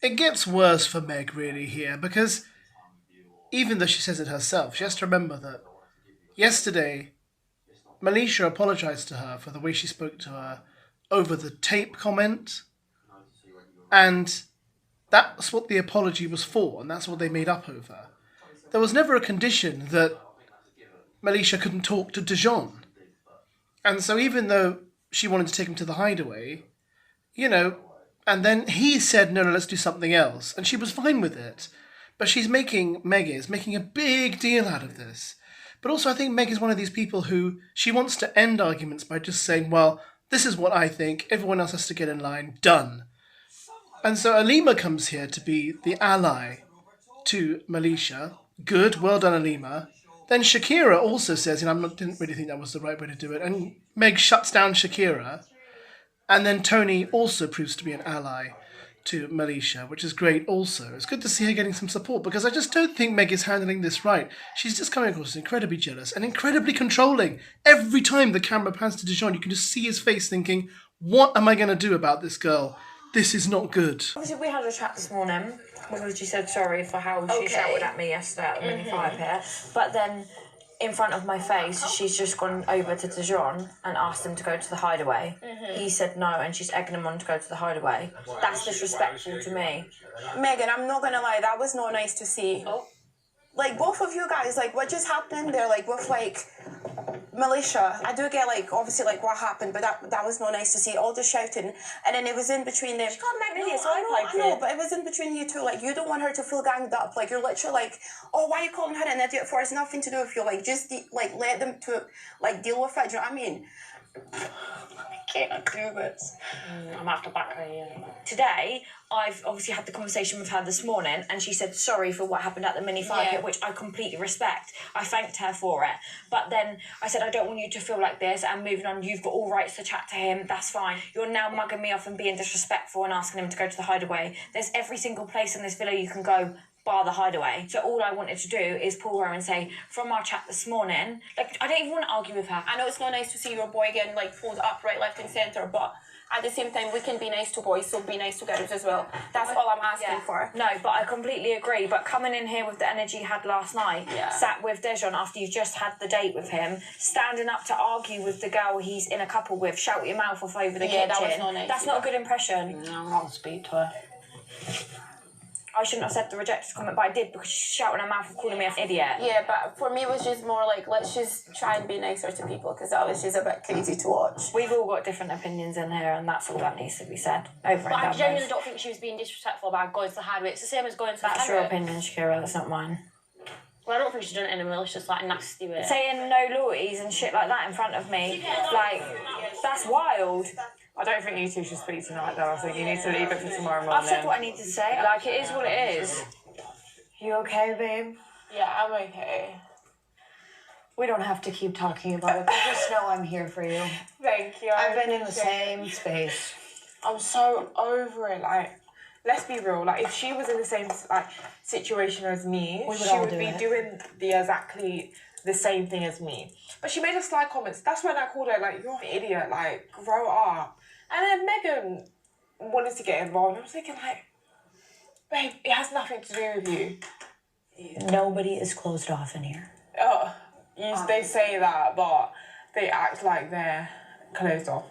it gets worse for Meg really here, because even though she says it herself, she has to remember that yesterday Malisha apologised to her for the way she spoke to her over the tape comment, and that's what the apology was for, and that's what they made up over. There was never a condition that Malisha couldn't talk to Dijon. And so even though she wanted to take him to the hideaway, you know, and then he said, no, let's do something else. And she was fine with it. But Meg is making a big deal out of this. But also I think Meg is one of these people who, she wants to end arguments by just saying, well, this is what I think, everyone else has to get in line, done. And so ALIMA comes here to be the ally to Malisha. Good, well done, ALIMA. Then Shakira also says, didn't really think that was the right way to do it. And Meg shuts down Shakira. And then Tony also proves to be an ally to Malisha, which is great also. It's good to see her getting some support, because I just don't think Meg is handling this right. She's just coming across as incredibly jealous and incredibly controlling. Every time the camera pans to Dijon, you can just see his face thinking, what am I going to do about this girl? This is not good. Obviously, we had a chat this morning because she said sorry for how she shouted at me yesterday at the mini fire pit. But then, in front of my face, she's just gone over to Dijon and asked him to go to the hideaway. He said no, and she's egging him on to go to the hideaway. That's disrespectful to me. Megan, I'm not gonna lie, that was not nice to see. Like, both of you guys, like, what just happened there, like, with, like, Malisha? I do get, like, obviously, like, what happened, but that was not nice to see, all the shouting. And then it was in between them. She called Meg an idiot, so I know, but it was in between you two. Like, you don't want her to feel ganged up. Like, you're literally like, oh, why are you calling her an idiot for? It's nothing to do with you. Like, just, let them to, like, deal with it. Do you know what I mean? I can't do this. I'm going to have to back her in. Today, I've obviously had the conversation with her this morning, and she said sorry for what happened at the mini fire pit, which I completely respect. I thanked her for it. But then I said, I don't want you to feel like this, and moving on, you've got all rights to chat to him, that's fine. You're now mugging me off and being disrespectful and asking him to go to the hideaway. There's every single place in this villa you can go, bar the hideaway. So all I wanted to do is pull her and say, from our chat this morning, like, I don't even want to argue with her. I know it's not nice to see your boy getting, like, pulled up right, left and centre, but at the same time, we can be nice to boys, so be nice to girls as well. That's all I'm asking for. No, but I completely agree. But coming in here with the energy you had last night, sat with Dijon after you just had the date with him, standing up to argue with the girl he's in a couple with, shout your mouth off over the kitchen. That was not nice. That's not a good impression. No, I'm not going to speak to her. I shouldn't have said the rejected comment, but I did, because she's shouting her mouth and calling me an idiot. Yeah, but for me it was just more like, let's just try and be nicer to people, because that was just a bit crazy to watch. We've all got different opinions in here, and that's all that needs to be said. Over But and I done genuinely with. don't think she was being disrespectful about going to the hideaway. It's the same as going to the That's your hideaway. opinion, Shakira, that's not mine. Well, I don't think she's done it in a malicious, like, nasty way. Saying no loyalties and shit like that in front of me, like, that's wild. I don't think you two should speak tonight, though. I think you need to leave it for tomorrow morning. I've said what I need to say. Like, it is what it is. You okay, babe? Yeah, I'm okay. We don't have to keep talking about it, but just know I'm here for you. Thank you. I've been in the same space. I'm so over it. Like, let's be real. Like, if she was in the same situation as me, she would be doing exactly the same thing as me. But she made a sly comments. That's when I called her, like, you're an idiot. Like, grow up. And then Megan wanted to get involved. I was thinking, like, babe, it has nothing to do with you. Nobody is closed off in here. They say that, but they act like they're closed off.